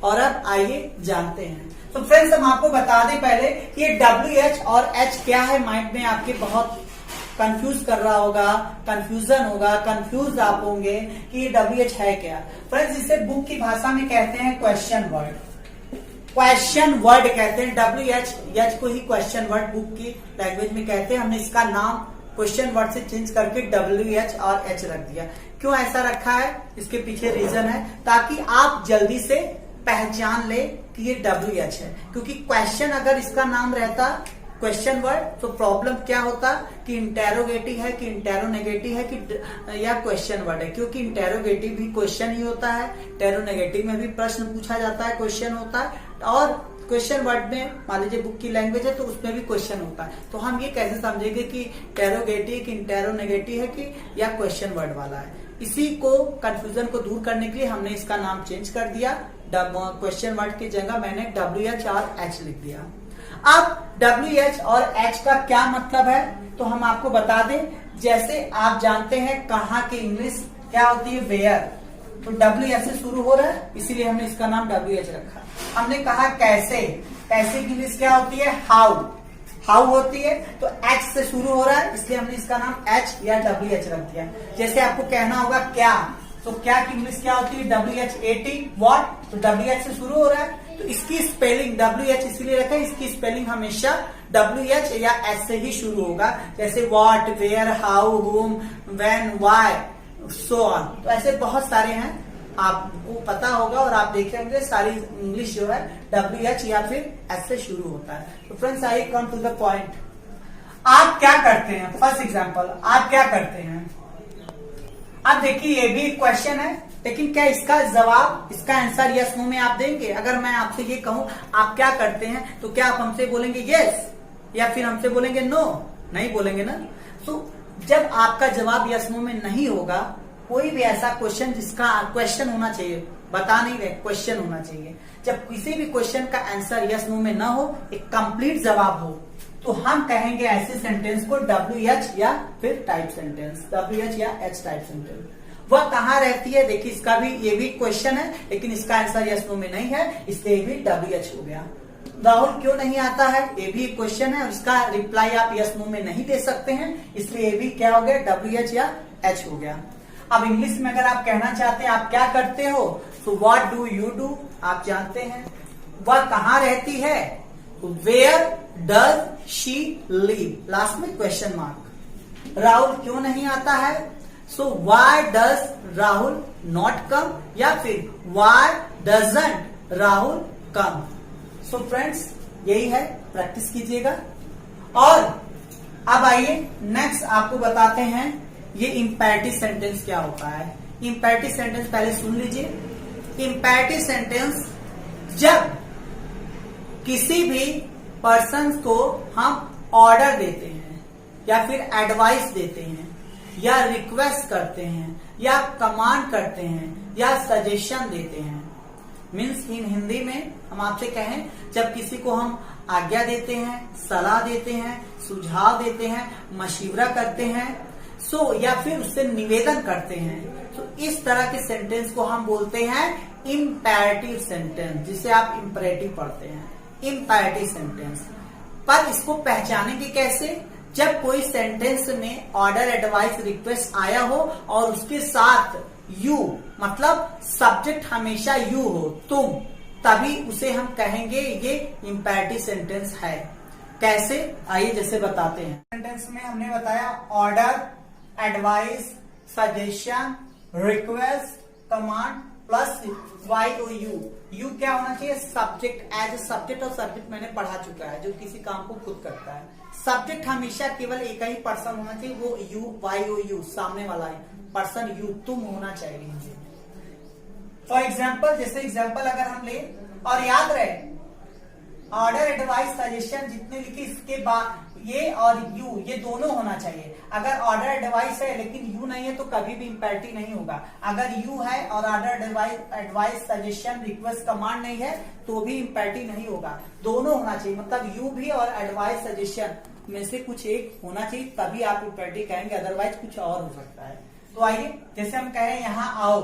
और अब आइए जानते हैं। तो फ्रेंड्स, हम आपको बता दें पहले कि ये WH और H क्या है। माइंड में आपके बहुत कंफ्यूज कर रहा होगा, कंफ्यूजन होगा, कंफ्यूज आप होंगे कि ये WH है क्या। फ्रेंड्स, इसे बुक की भाषा में कहते हैं क्वेश्चन वर्ड। क्वेश्चन वर्ड कहते हैं WH को ही क्वेश्चन वर्ड बुक की लैंग्वेज में कहते हैं। हमने इसका नाम क्वेश्चन वर्ड से चेंज करके WH और H रख दिया। क्यों ऐसा रखा है, इसके पीछे रीजन है, ताकि आप जल्दी से पहचान ले कि ये WH है। क्योंकि क्वेश्चन अगर इसका नाम रहता क्वेश्चन वर्ड तो प्रॉब्लम क्या होता कि इंटेरोगेटिव है कि इंटेरोनेगेटिव है कि या क्वेश्चन वर्ड है। क्योंकि इंटेरोगेटिव भी क्वेश्चन ही होता है, इंटेरोनेगेटिव में भी प्रश्न पूछा जाता है, क्वेश्चन होता है, और क्वेश्चन वर्ड में मान लीजिए बुक की लैंग्वेज है तो उसमें भी क्वेश्चन होता है। तो हम ये कैसे समझेंगे कि इंटेरोगेटिव कि इंटेरोनेगेटिव है कि या क्वेश्चन वर्ड वाला है। इसी को कंफ्यूजन को दूर करने के लिए हमने इसका नाम चेंज कर दिया। क्वेश्चन वर्ड की जगह मैंने WH और H लिख दिया। अब WH और H का क्या मतलब है तो हम आपको बता दें। जैसे आप जानते हैं कहाँ की इंग्लिश क्या होती है, वेयर, तो WH से शुरू हो रहा है, इसीलिए हमने इसका नाम WH रखा। हमने कहा कैसे की इंग्लिश क्या होती है, हाउ होती है, तो H से शुरू हो रहा है, इसलिए हमने इसका नाम H या WH रख दिया। जैसे आपको कहना होगा क्या, तो क्या की इंग्लिश क्या होती है, WHAT, व्हाट, तो WH से शुरू हो रहा है, तो इसकी स्पेलिंग WH इसलिए रखें, इसकी स्पेलिंग हमेशा WH या H से ही शुरू होगा। जैसे what, where, how, whom, when, why, so on. तो ऐसे बहुत सारे हैं, आपको पता होगा और आप देखे होंगे सारी इंग्लिश जो है WH या फिर H से शुरू होता है। तो friends, I come to the point. आप क्या करते हैं, फर्स्ट एग्जांपल, आप क्या करते हैं। अब देखिए ये भी क्वेश्चन है, लेकिन क्या इसका जवाब, इसका आंसर यस नो में आप देंगे। अगर मैं आपसे ये कहूं आप क्या करते हैं तो क्या आप हमसे बोलेंगे यस या फिर हमसे बोलेंगे नो, नहीं बोलेंगे ना। तो जब आपका जवाब यस नो में नहीं होगा, कोई भी ऐसा क्वेश्चन जिसका क्वेश्चन होना चाहिए, बता नहीं रहे, क्वेश्चन होना चाहिए। जब किसी भी क्वेश्चन का आंसर यस नो में ना हो, एक कंप्लीट जवाब हो, तो हम कहेंगे ऐसे सेंटेंस को WH या फिर टाइप सेंटेंस, WH या H टाइप सेंटेंस। वह कहाँ रहती है, देखिए इसका भी, ये भी क्वेश्चन है, लेकिन इसका आंसर यस नो में नहीं है, इसलिए भी WH हो गया। राहुल क्यों नहीं आता है, ये भी क्वेश्चन है और इसका रिप्लाई आप यस नो में नहीं दे सकते हैं, इसलिए ये भी क्या हो गया, WH या H हो गया। अब इंग्लिश में अगर आप कहना चाहते हैं आप क्या करते हो, तो व्हाट डू यू डू, आप जानते हैं। वह कहाँ रहती है, where does she live, last में क्वेश्चन मार्क। राहुल क्यों नहीं आता है, so why does Rahul not come, या फिर why doesn't Rahul come. So friends यही है, प्रैक्टिस कीजिएगा। और अब आइए नेक्स्ट आपको बताते हैं ये इंपैरेटिव सेंटेंस क्या होता है। इंपैरेटिव सेंटेंस पहले सुन लीजिए। इंपैरेटिव सेंटेंस जब किसी भी पर्सन को हम ऑर्डर देते हैं या फिर एडवाइस देते हैं या रिक्वेस्ट करते हैं या कमांड करते हैं या सजेशन देते हैं, मीन्स इन हिंदी में हम आपसे कहें जब किसी को हम आज्ञा देते हैं, सलाह देते हैं, सुझाव देते हैं, मशवरा करते हैं, सो या फिर उससे निवेदन करते हैं, तो इस तरह के सेंटेंस को हम बोलते हैं इंपैरेटिव सेंटेंस, जिसे आप इंपैरेटिव पढ़ते हैं, इंपैरेटिव सेंटेंस। पर इसको पहचानेंगे कैसे, जब कोई सेंटेंस में ऑर्डर, एडवाइस, रिक्वेस्ट आया हो और उसके साथ यू मतलब सब्जेक्ट हमेशा यू हो, तुम, तभी उसे हम कहेंगे ये इंपैरेटिव सेंटेंस है। कैसे, आइए जैसे बताते हैं। सेंटेंस में हमने बताया order, advice, suggestion, request, command plus Y O U. You क्या होना चाहिए, सब्जेक्ट, एज ए सब्जेक्ट, और सब्जेक्ट मैंने पढ़ा चुका है जो किसी काम को खुद करता है। सब्जेक्ट हमेशा केवल एक ही पर्सन होना चाहिए, वो यू, वाई ओ यू, सामने वाला पर्सन यू, तुम होना चाहिए। फॉर एग्जाम्पल, जैसे एग्जाम्पल अगर हम ले, और याद रहे ऑर्डर, एडवाइस, सजेशन जितने लिखे इसके बाद ये और यू, ये दोनों होना चाहिए। अगर ऑर्डर, एडवाइस है लेकिन यू नहीं है तो कभी भी इंपैरेटिव नहीं होगा। अगर यू है और order, advice, suggestion, request, command नहीं है तो भी इंपैरेटिव नहीं होगा। दोनों होना चाहिए, मतलब यू भी और एडवाइस, सजेशन में से कुछ एक होना चाहिए, तभी आप इंपैरेटिव कहेंगे, अदरवाइज कुछ और हो सकता है। तो आइए, जैसे हम कह रहे हैं यहाँ आओ,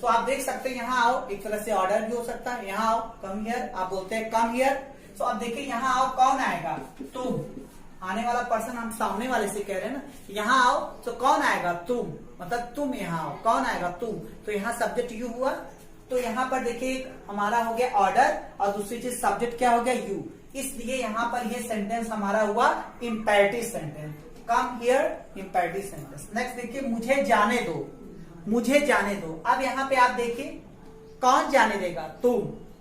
तो आप देख सकते हैं यहाँ आओ एक तरह से ऑर्डर भी हो सकता है। यहाँ आओ, कम हियर, आप बोलते हैं कम हियर। तो आप देखिए यहाँ आओ कौन आएगा, तुम, आने वाला पर्सन हम सामने वाले से कह रहे हैं ना, यहाँ आओ तो कौन आएगा, तुम, मतलब तुम यहाँ आओ, कौन आएगा, तुम। तो यहाँ सब्जेक्ट यू हुआ, तो यहाँ पर देखिए हमारा हो गया ऑर्डर और दूसरी चीज सब्जेक्ट क्या हो गया, यू, इसलिए यहाँ पर ये सेंटेंस हमारा हुआ imperative sentence. Come here, imperative sentence. Next देखिए, मुझे जाने दो, मुझे जाने दो। अब यहाँ पे आप देखिए कौन जाने देगा, तुम,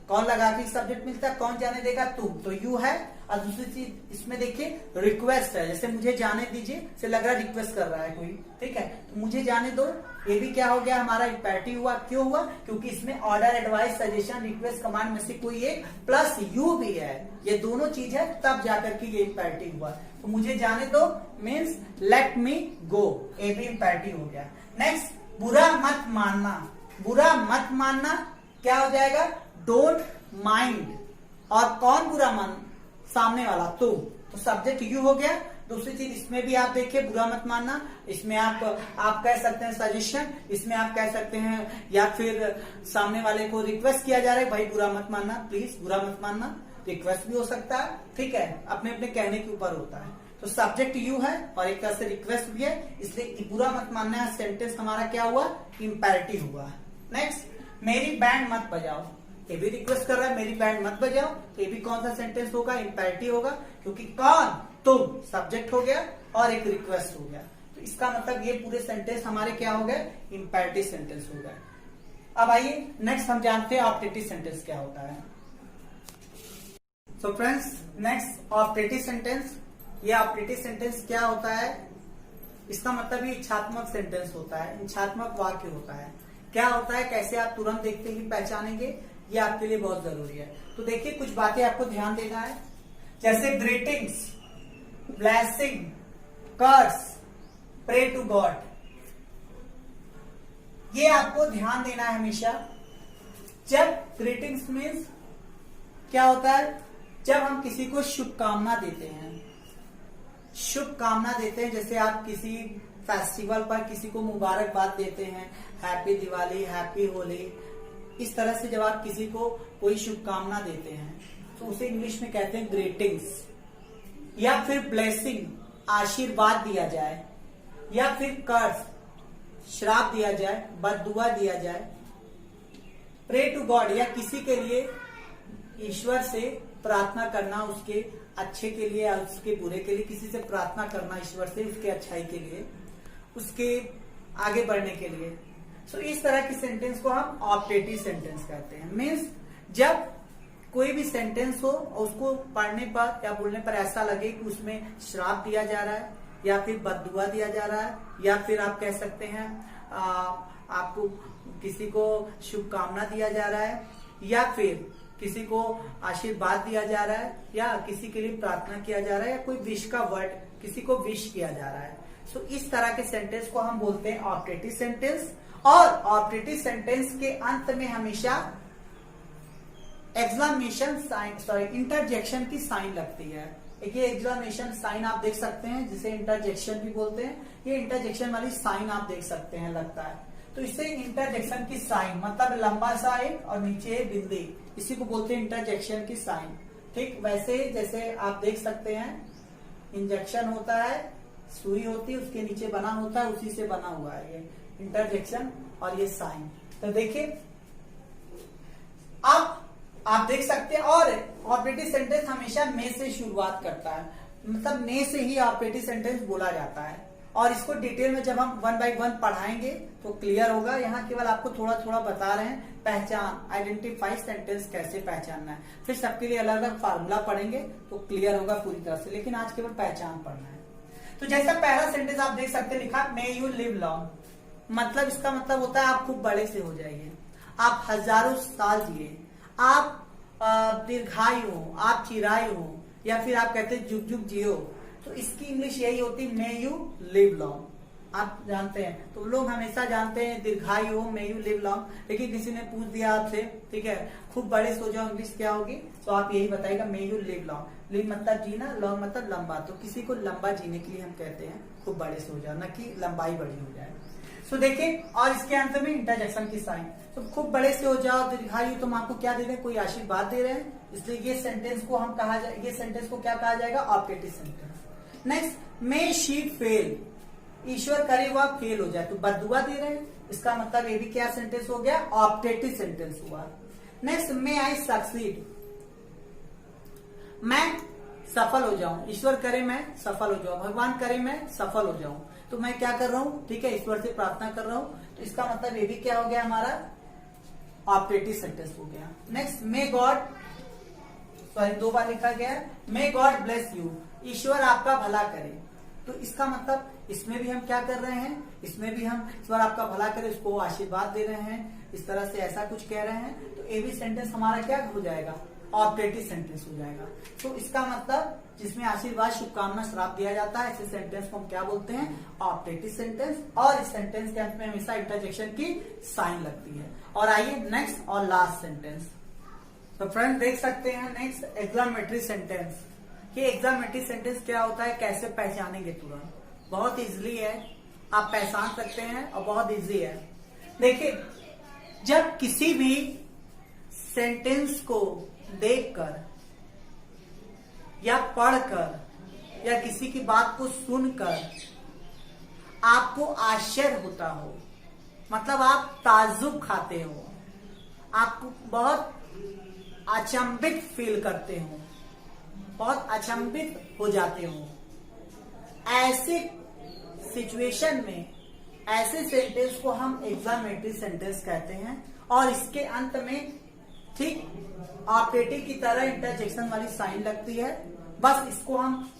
कौन लगा के सब्जेक्ट मिलता है, कौन जाने देगा, तुम, तो यू है। और दूसरी चीज इसमें देखिए रिक्वेस्ट है, जैसे मुझे जाने दीजिए से लग रहा है रिक्वेस्ट कर रहा है कोई, ठीक है, तो मुझे जाने दो, ये भी क्या हो गया हमारा इंपैरेटिव हुआ। क्यों हुआ, क्योंकि इसमें order, advice, suggestion, request, command में से कोई एक प्लस यू भी है, ये दोनों चीज है, तब जाकर के ये इंपैरेटिव हुआ। तो मुझे जाने दो मीन्स लेट मी गो, ये भी इंपैरेटिव हो गया। नेक्स्ट, बुरा मत मानना, बुरा मत मानना क्या हो जाएगा, डोंट माइंड, और कौन बुरा मान, सामने वाला, तुम, तो सब्जेक्ट यू हो गया। दूसरी चीज इसमें भी आप देखिए बुरा मत मानना, इसमें आप कह सकते हैं सजेशन, इसमें आप कह सकते हैं, या फिर सामने वाले को रिक्वेस्ट किया जा रहा है भाई बुरा मत मानना, प्लीज बुरा मत मानना, रिक्वेस्ट भी हो सकता है, ठीक है, अपने अपने कहने के ऊपर होता है। तो सब्जेक्ट यू है और एक तरह से रिक्वेस्ट भी है, इसलिए बुरा मत मानना सेंटेंस हमारा क्या हुआ, इंपैरेटिव हुआ। नेक्स्ट, मेरी बैंड मत बजाओ, ये भी रिक्वेस्ट कर रहा है मेरी बैंड मत बजाओ, तो ये भी कौन सा सेंटेंस होगा, इंपैरेटिव होगा, क्योंकि कौन, तुम, सब्जेक्ट हो गया और एक रिक्वेस्ट हो गया। तो इसका मतलब ये पूरे सेंटेंस हमारे क्या हो गए, इंपैरेटिव सेंटेंस हो गए। अब आइए नेक्स्ट हम जानते हैं ऑप्टेटिव सेंटेंस क्या होता है। So friends, next optative sentence. ये ऑप्टेटिव सेंटेंस क्या होता है, इसका मतलब ये इच्छात्मक सेंटेंस होता है, इच्छात्मक वाक्य होता है। क्या होता है, कैसे आप तुरंत देखते ही पहचानेंगे, ये आपके लिए बहुत जरूरी है। तो देखिए कुछ बातें आपको ध्यान देना है, जैसे greetings, blessing, curse, pray to God, ये आपको ध्यान देना है हमेशा। जब ग्रीटिंग्स मीन्स क्या होता है, जब हम किसी को शुभकामना देते हैं, शुभकामना देते हैं, जैसे आप किसी फेस्टिवल पर किसी को मुबारकबाद देते हैं, हैप्पी दिवाली, हैप्पी होली, इस तरह से जब आप किसी को कोई शुभकामना देते हैं तो उसे इंग्लिश में कहते हैं ग्रीटिंग्स। या फिर ब्लेसिंग, आशीर्वाद दिया जाए, या फिर कर्स, श्राप दिया जाए, बददुआ दिया जाए, प्रे टू गॉड या किसी के लिए ईश्वर से प्रार्थना करना, उसके अच्छे के लिए या उसके बुरे के लिए किसी से प्रार्थना करना ईश्वर से, उसके अच्छाई के लिए, उसके आगे बढ़ने के लिए। सो इस तरह की सेंटेंस को हम ऑप्टेटिव सेंटेंस कहते हैं। मीन्स जब कोई भी सेंटेंस हो और उसको पढ़ने पर या बोलने पर ऐसा लगे कि उसमें श्राप दिया जा रहा है या फिर बददुआ दिया जा रहा है, या फिर आप कह सकते हैं आपको किसी को शुभकामना दिया जा रहा है, या फिर किसी को आशीर्वाद दिया जा रहा है, या किसी के लिए प्रार्थना किया जा रहा है, या कोई विश का वर्ड किसी को विश किया जा रहा है। सो इस तरह के सेंटेंस को हम बोलते हैं ऑप्टेटिव सेंटेंस। और ऑप्टेटिव सेंटेंस के अंत में हमेशा एक्सक्लेमेशन साइन, इंटरजेक्शन की साइन लगती है। एक ये एक्सक्लेमेशन साइन आप देख सकते हैं जिसे इंटरजेक्शन भी बोलते हैं। ये इंटरजेक्शन वाली साइन आप देख सकते हैं लगता है, तो इसे इंटरजेक्शन की साइन मतलब लंबा सा एक और नीचे बिंदी, इसी को बोलते हैं इंटरजेक्शन की साइन। ठीक वैसे जैसे आप देख सकते हैं इंजेक्शन होता है, सुई होती है, उसके नीचे बना होता है, उसी से बना हुआ है ये इंटरजेक्शन और ये साइन। तो देखिए अब आप देख सकते हैं। और ऑपरेटिव सेंटेंस हमेशा में से शुरुआत करता है, मतलब में से ही ऑपरेटिव सेंटेंस बोला जाता है। और इसको डिटेल में जब हम 1 बाय 1 पढ़ाएंगे तो क्लियर होगा। यहाँ केवल आपको थोड़ा थोड़ा बता रहे हैं पहचान, आइडेंटिफाई सेंटेंस कैसे पहचानना है। फिर सबके लिए अलग अलग फार्मूला पढ़ेंगे तो क्लियर होगा पूरी तरह से, लेकिन आज केवल पहचान पढ़ना है। तो जैसा पहला सेंटेंस आप देख सकते हैं लिखा मे यू लिव लॉन्ग, मतलब इसका मतलब होता है आप खूब बड़े से हो जाइए, आप हजारों साल जिए, आप दीर्घायु हो, आप चिरायु हो, या फिर आप कहते हैं जुग जुग जियो। तो इसकी इंग्लिश यही होती है मे यू लिव लॉन्ग। आप जानते हैं तो लोग हमेशा जानते हैं दीर्घायु हो, मे यू लिव लॉन्ग, लेकिन किसी ने पूछ दिया आपसे ठीक है खूब बड़े से हो जाओ, इंग्लिश क्या होगी, तो आप यही बताइएगा may you live long. Live मतलब जीना, लॉन्ग मतलब लंबा, तो किसी को लंबा जीने के लिए हम कहते हैं खूब बड़े से हो जाओ, न कि लंबाई बड़ी हो जाए। सो देखिए और इसके अंत में इंटरजेक्शन की साइन, तो खूब बड़े से हो जाओ, दीर्घायु, तो हम आपको क्या दे रहे हैं, कोई आशीर्वाद दे रहे हैं, इसलिए ये सेंटेंस को हम कहा जाए, ये सेंटेंस को क्या कहा जाएगा, optative sentence. Next may she fail, ईश्वर करे वह फेल हो जाए, तो बददुआ दे रहे हैं, इसका मतलब ये भी क्या सेंटेंस हो गया, ऑप्टेटिव सेंटेंस हुआ। नेक्स्ट मे आई सक्सीड, मैं सफल हो जाऊं, ईश्वर करे मैं सफल हो जाऊं, भगवान करे मैं सफल हो जाऊं, तो मैं क्या कर रहा हूं, ठीक है ईश्वर से प्रार्थना कर रहा हूं, तो इसका मतलब ये भी क्या हो गया हमारा ऑप्टेटिव सेंटेंस हो गया। नेक्स्ट मे गॉड, सॉरी 2 बार लिखा गया है, मे गॉड ब्लेस यू, ईश्वर आपका भला करे, तो इसका मतलब इसमें भी हम क्या कर रहे हैं, इसमें भी हम ईश्वर आपका भला करे, उसको आशीर्वाद दे रहे हैं, इस तरह से ऐसा कुछ कह रहे हैं, तो ये भी सेंटेंस हमारा क्या हो जाएगा, ऑप्टेटिव सेंटेंस हो जाएगा। तो इसका मतलब जिसमें आशीर्वाद शुभकामना श्राप दिया जाता है, ऐसे सेंटेंस को हम क्या बोलते हैं, ऑप्टेटिव सेंटेंस। और इस सेंटेंस के अंत में हमेशा इंटरजेक्शन की साइन लगती है। और आइए नेक्स्ट और लास्ट सेंटेंस, तो फ्रेंड्स देख सकते हैं नेक्स्ट एक्सक्लेमेटरी सेंटेंस। ये एक्सक्लेमेटरी सेंटेंस क्या होता है, कैसे पहचानेंगे तुरंत, बहुत इजीली है, आप पहचान सकते हैं और बहुत इजी है। देखिए जब किसी भी सेंटेंस को देखकर या पढ़कर या किसी की बात को सुनकर आपको आश्चर्य होता हो, मतलब आप ताज्जुब खाते हो, आपको बहुत अचंभित फील करते हो, बहुत अचंभित हो जाते हो, ऐसे सिचुएशन में ऐसे सेंटेंस को हम एक्सक्लेमेटरी सेंटेंस कहते हैं। और इसके अंत में ठीक ऑप्टेटिव की तरह इंटरजेक्शन वाली साइन लगती है, बस इसको हम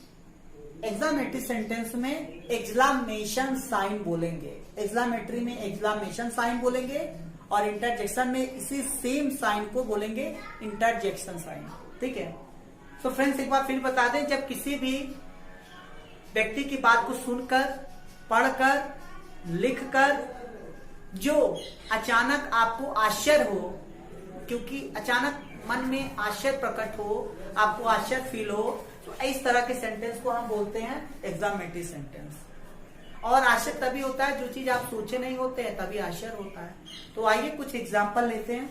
एक्सक्लेमेटरी सेंटेंस में एक्सक्लेमेशन साइन बोलेंगे, एक्सक्लेमेटरी में एक्सक्लेमेशन साइन बोलेंगे और इंटरजेक्शन में इसी सेम साइन को बोलेंगे इंटरजेक्शन साइन। ठीक है, तो फ्रेंड्स एक बार फिर बता दें, जब किसी भी व्यक्ति की बात को सुनकर, पढ़कर, लिखकर जो अचानक आपको आश्चर्य हो, क्योंकि अचानक मन में आश्चर्य प्रकट हो, आपको आश्चर्य फील हो, तो इस तरह के सेंटेंस को हम बोलते हैं एक्सक्लेमेटरी सेंटेंस। और आश्चर्य तभी होता है जो चीज आप सोचे नहीं होते हैं, तभी आश्चर्य होता है। तो आइए कुछ एग्जाम्पल लेते हैं।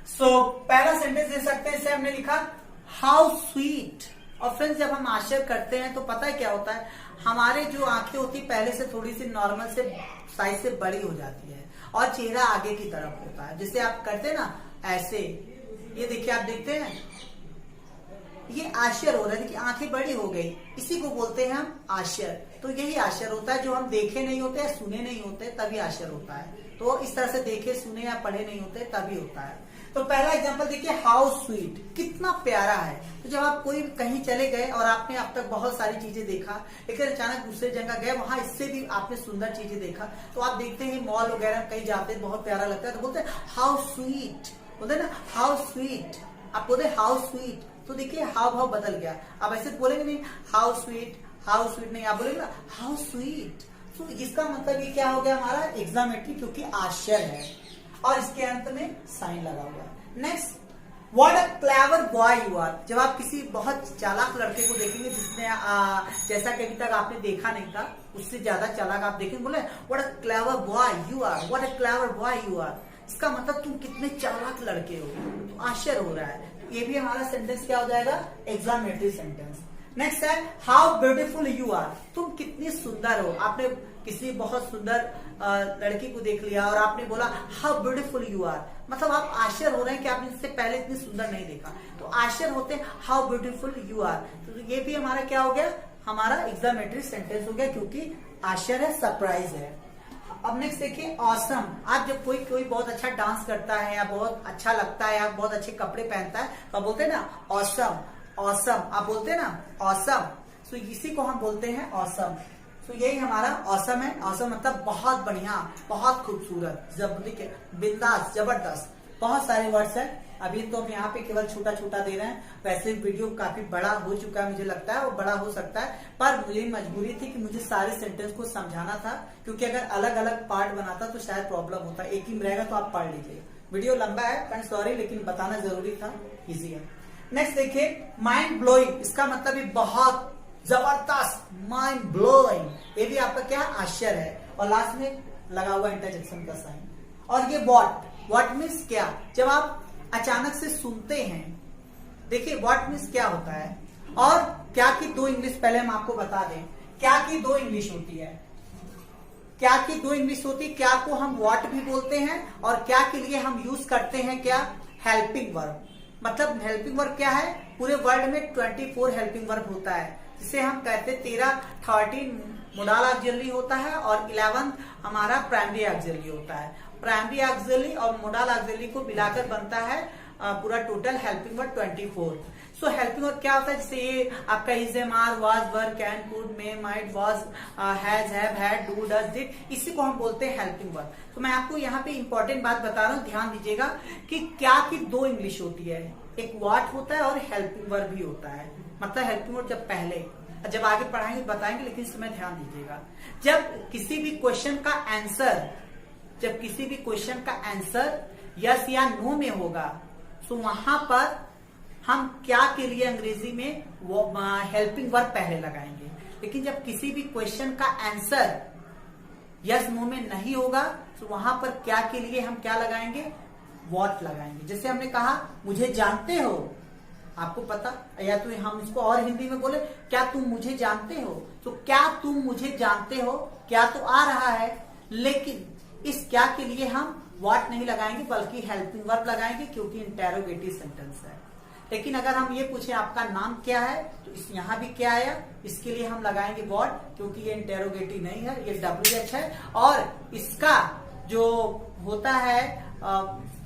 सो पहला सेंटेंस दे सकते हैं, इसे हमने लिखा हाउ स्वीट और फ्रेंड्स जब हम आश्चर्य करते हैं तो पता है क्या होता है, हमारे जो आंखें होती पहले से थोड़ी सी नॉर्मल से साइज से बड़ी हो जाती है और चेहरा आगे की तरफ होता है, जिसे आप करते ना ऐसे, ये देखिए आप देखते हैं, ये आश्चर्य हो रहा है कि आंखें बड़ी हो गई, इसी को बोलते हैं हम आश्चर्य। तो यही आश्चर्य होता है, जो हम देखे नहीं होते या सुने नहीं होते तभी आश्चर्य होता है। तो इस तरह से देखे सुने या पढ़े नहीं होते तभी होता है। तो पहला एग्जांपल देखिए, हाउ स्वीट, कितना प्यारा है। तो जब आप कोई कहीं चले गए और आपने अब तक बहुत सारी चीजें देखा, लेकिन अचानक दूसरे जगह गए, वहां इससे भी आपने सुंदर चीजें देखा, तो आप देखते हैं मॉल वगैरह कहीं जाते हैं, बहुत प्यारा लगता है, तो बोलते हैं हाउ स्वीट, बोलते हैं ना हाउ स्वीट, आप बोलते हैं हाउ स्वीट, तो देखिए हाव भाव बदल गया। आप ऐसे बोलेंगे नहीं हाउ स्वीट नहीं, आप बोलेंगे ना हाउ स्वीट। तो इसका मतलब ये क्या हो गया हमारा एग्जामेट्री, क्योंकि आश्चर्य है और इसके अंत में साइन लगा हुआ है। Next, what a clever boy you are. जब आप किसी बहुत चालाक लड़के को देखेंगे जिसने जैसा कि अभी तक आपने देखा नहीं था, उससे ज्यादा चालाक आप देखेंगे, बोले what a clever boy you are, what a clever boy you are. इसका मतलब तुम कितने चालाक लड़के हो, तो आश्चर्य हो रहा है। ये भी हमारा सेंटेंस क्या हो जाएगा, एग्जामेट्री सेंटेंस। नेक्स्ट है हाउ ब्यूटीफुल यू आर, तुम कितनी सुंदर हो। आपने किसी बहुत सुंदर लड़की को देख लिया और आपने बोला हाउ ब्यूटीफुल यू आर, मतलब आप आश्चर्य हो रहे हैं कि आपने इससे पहले इतनी सुंदर नहीं देखा, तो आश्चर्य होते हैं हाउ ब्यूटीफुल यू आर। तो ये भी हमारा क्या हो गया, हमारा एग्जामेट्री सेंटेंस हो गया, क्योंकि आश्चर्य है, सरप्राइज है। अब नेक्स्ट देखिए ऑसम। आप जब कोई बहुत अच्छा डांस करता है या बहुत अच्छा लगता है या बहुत अच्छे कपड़े पहनता है, तो आप बोलते हैं ना ऑसम, ऑसम, आप बोलते हैं ना ऑसम। तो इसी को हम बोलते हैं ऑसम। तो यही हमारा ऑसम है। ऑसम मतलब बहुत बढ़िया, बहुत खूबसूरत, जबरदस्त, बिंदास, जबरदस्त, बहुत सारे वर्ड्स हैं। अभी तो हम यहाँ पे केवल छोटा छोटा दे रहे हैं, वैसे वीडियो काफी बड़ा हो चुका है, मुझे लगता है वो बड़ा हो सकता है, पर मुझे मजबूरी थी कि मुझे सारे सेंटेंस को समझाना था, क्योंकि अगर अलग अलग पार्ट बनाता तो शायद प्रॉब्लम होता। एक ही में रहेगा तो आप पढ़ लीजिए। वीडियो लंबा है, सॉरी, लेकिन बताना जरूरी था, इजी है। नेक्स्ट देखिए माइंड ब्लोइंग, इसका मतलब ये बहुत जबरदस्त, माइंड ब्लोइंग, ये भी आपका क्या आश्चर्य है, और लास्ट में लगा हुआ इंटरजेक्शन का साइन। और ये व्हाट मीन्स क्या, जब आप अचानक से सुनते हैं, देखिए व्हाट मीन्स क्या होता है, और क्या की दो इंग्लिश पहले हम आपको बता दें। क्या की दो इंग्लिश होती है, क्या की दो इंग्लिश होती है, क्या को हम व्हाट भी बोलते हैं, और क्या के लिए हम यूज करते हैं क्या, हेल्पिंग वर्ब। मतलब हेल्पिंग वर्ब क्या है, पूरे वर्ल्ड में 24 हेल्पिंग वर्ब होता है, जिसे हम कहते हैं 13 मोडाल ऑक्सिलरी होता है और 11 हमारा प्राइमरी ऑक्सिलरी होता है। प्राइमरी ऑक्सिलरी और मोडाल ऑक्सिलरी को मिलाकर बनता है पूरा total helping verb 24। So helping verb क्या होता है, जैसे ये आपका is, am, are, was, were, can, could, may, might, was, has, have, had, do, does, did, इसी को हम बोलते हैं हेल्पिंग वर्ब। तो मैं आपको यहाँ पे इंपॉर्टेंट बात बता रहा हूँ, ध्यान दीजिएगा कि क्या की दो इंग्लिश होती है, एक व्हाट होता है और हेल्पिंग वर्ब भी होता है। मतलब हेल्पिंग वर्ब जब पहले, जब आगे पढ़ाएंगे बताएंगे, लेकिन इस समय ध्यान दीजिएगा, जब किसी भी क्वेश्चन का आंसर, जब किसी भी क्वेश्चन का आंसर यस या नो में होगा, तो वहां पर हम क्या के लिए अंग्रेजी में वो हेल्पिंग वर्ब पहले लगाएंगे। लेकिन जब किसी भी क्वेश्चन का आंसर यस नो में नहीं होगा, तो वहां पर क्या के लिए हम क्या लगाएंगे, व्हाट लगाएंगे। जैसे हमने कहा मुझे जानते हो, आपको पता, या तो हम इसको और हिंदी में बोले क्या तुम मुझे जानते हो, तो क्या तुम मुझे जानते हो, क्या तो आ रहा है, लेकिन इस क्या के लिए हम व्हाट नहीं लगाएंगे बल्कि हेल्पिंग वर्ब लगाएंगे, क्योंकि इंटेरोगेटिव सेंटेंस है। लेकिन अगर हम ये पूछे आपका नाम क्या है, तो इस यहाँ भी क्या आया, इसके लिए हम लगाएंगे व्हाट, क्योंकि ये इंटेरोगेटिव नहीं है, ये WH है, और इसका जो होता है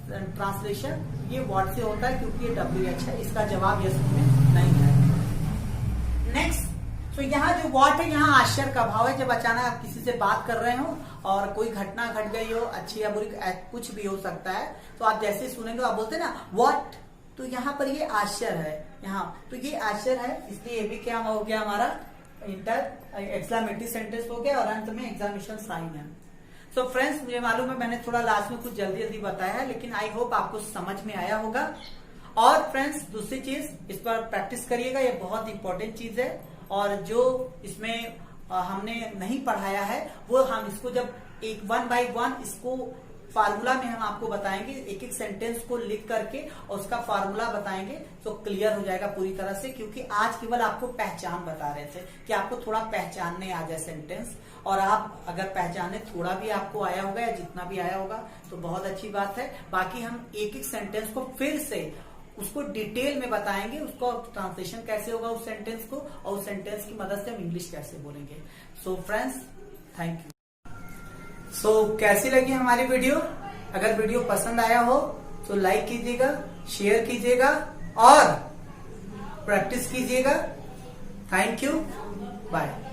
ट्रांसलेशन ये व्हाट से होता है, क्योंकि ये WH है, इसका जवाब यस में नहीं है। नेक्स्ट, तो यहाँ जो व्हाट है, यहाँ आश्चर्य का भाव है। जब अचानक आप किसी से बात कर रहे हो और कोई घटना घट गई हो, अच्छी या बुरी, कुछ भी हो सकता है, तो आप जैसे सुनेंगे आप बोलते हैं ना व्हाट, तो यहाँ पर ये आश्चर्य है, यहाँ तो ये आश्चर्य है, इसलिए ये भी क्या हो गया हमारा एक्सक्लेमेटरी सेंटेंस हो गया, और अंत में एग्जामिनेशन साइन है। सो फ्रेंड्स, मुझे मालूम है मैंने थोड़ा लास्ट में कुछ जल्दी जल्दी बताया है, लेकिन आई होप आपको समझ में आया होगा। और फ्रेंड्स दूसरी चीज, इस पर प्रैक्टिस करिएगा, ये बहुत इंपॉर्टेंट चीज है, और जो इसमें हमने नहीं पढ़ाया है वो हम इसको जब एक 1 by 1 इसको फार्मूला में हम आपको बताएंगे, एक एक सेंटेंस को लिख करके और उसका फार्मूला बताएंगे तो क्लियर हो जाएगा पूरी तरह से। क्योंकि आज केवल आपको पहचान बता रहे थे कि आपको थोड़ा पहचानने आ जाए सेंटेंस, और आप अगर पहचाने थोड़ा भी आपको आया होगा या जितना भी आया होगा तो बहुत अच्छी बात है। बाकी हम एक एक सेंटेंस को फिर से उसको डिटेल में बताएंगे, उसको ट्रांसलेशन कैसे होगा उस सेंटेंस को, और उस सेंटेंस की मदद से हम इंग्लिश कैसे बोलेंगे। So friends, thank you. सो कैसी लगी हमारी वीडियो? अगर वीडियो पसंद आया हो तो लाइक कीजिएगा, शेयर कीजिएगा और प्रैक्टिस कीजिएगा। Thank you, bye.